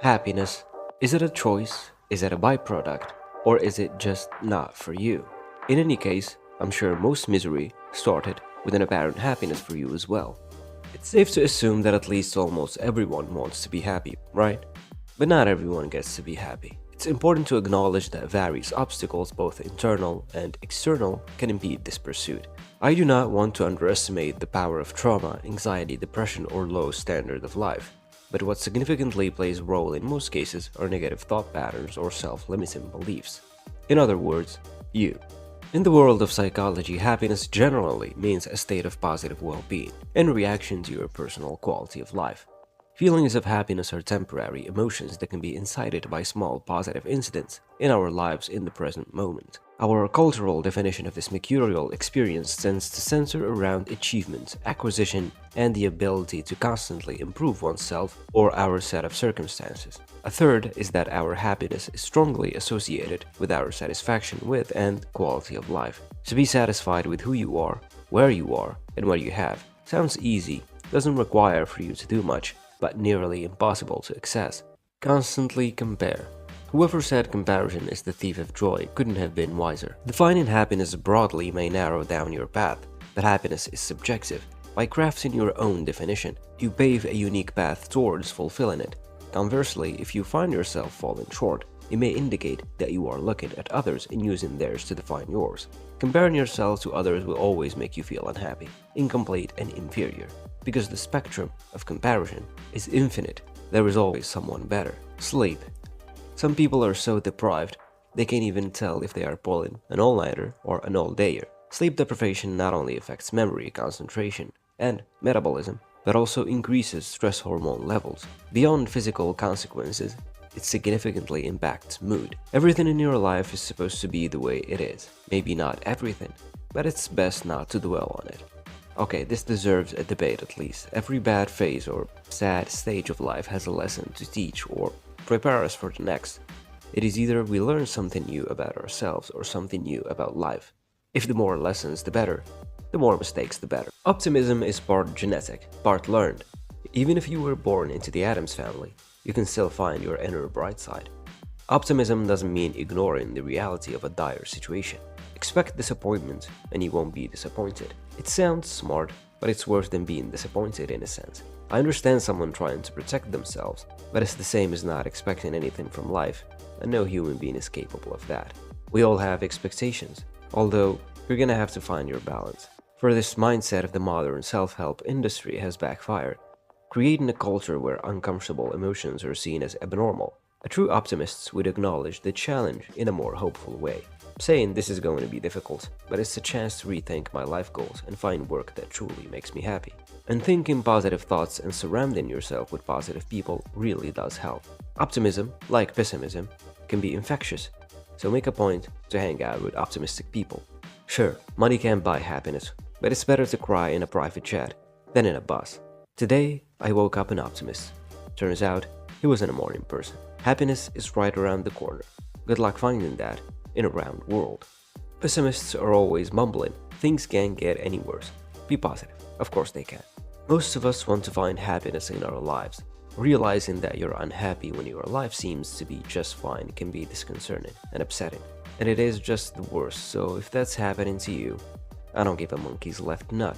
Happiness. Is it a choice? Is it a byproduct? Or is it just not for you? In any case, I'm sure most misery started with an apparent happiness for you as well. It's safe to assume that at least almost everyone wants to be happy, right? But not everyone gets to be happy. It's important to acknowledge that various obstacles, both internal and external, can impede this pursuit. I do not want to underestimate the power of trauma, anxiety, depression, or low standard of life. But what significantly plays a role in most cases are negative thought patterns or self-limiting beliefs. In other words, you. In the world of psychology, happiness generally means a state of positive well-being in reaction to your personal quality of life. Feelings of happiness are temporary emotions that can be incited by small positive incidents in our lives in the present moment. Our cultural definition of this mercurial experience tends to center around achievement, acquisition, and the ability to constantly improve oneself or our set of circumstances. A third is that our happiness is strongly associated with our satisfaction with and quality of life. To be satisfied with who you are, where you are, and what you have sounds easy, doesn't require for you to do much, but nearly impossible to access. Constantly compare. Whoever said comparison is the thief of joy couldn't have been wiser. Defining happiness broadly may narrow down your path, but happiness is subjective. By crafting your own definition, you pave a unique path towards fulfilling it. Conversely, if you find yourself falling short, it may indicate that you are looking at others and using theirs to define yours. Comparing yourself to others will always make you feel unhappy, incomplete, and inferior. Because the spectrum of comparison is infinite, there is always someone better. Sleep. Some people are so deprived, they can't even tell if they are pulling an all-nighter or an all-dayer. Sleep deprivation not only affects memory, concentration, and metabolism, but also increases stress hormone levels. Beyond physical consequences, it significantly impacts mood. Everything in your life is supposed to be the way it is. Maybe not everything, but it's best not to dwell on it. Okay, this deserves a debate at least. Every bad phase or sad stage of life has a lesson to teach or prepare us for the next. It is either we learn something new about ourselves or something new about life. If the more lessons, the better. The more mistakes, the better. Optimism is part genetic, part learned. Even if you were born into the Addams family, you can still find your inner bright side. Optimism doesn't mean ignoring the reality of a dire situation. Expect disappointment and you won't be disappointed. It sounds smart, but it's worse than being disappointed in a sense. I understand someone trying to protect themselves, but it's the same as not expecting anything from life, and no human being is capable of that. We all have expectations, although you're gonna have to find your balance. For this mindset of the modern self-help industry has backfired, creating a culture where uncomfortable emotions are seen as abnormal. A true optimist would acknowledge the challenge in a more hopeful way, saying this is going to be difficult, but it's a chance to rethink my life goals and find work that truly makes me happy. And thinking positive thoughts and surrounding yourself with positive people really does help. Optimism, like pessimism, can be infectious, so make a point to hang out with optimistic people. Sure, money can't buy happiness, but it's better to cry in a private chat than in a bus. Today, I woke up an optimist. Turns out, he wasn't a morning person. Happiness is right around the corner. Good luck finding that in a round world. Pessimists are always mumbling, things can't get any worse. Be positive, of course they can. Most of us want to find happiness in our lives. Realizing that you're unhappy when your life seems to be just fine can be disconcerting and upsetting. And it is just the worst, so if that's happening to you, I don't give a monkey's left nut.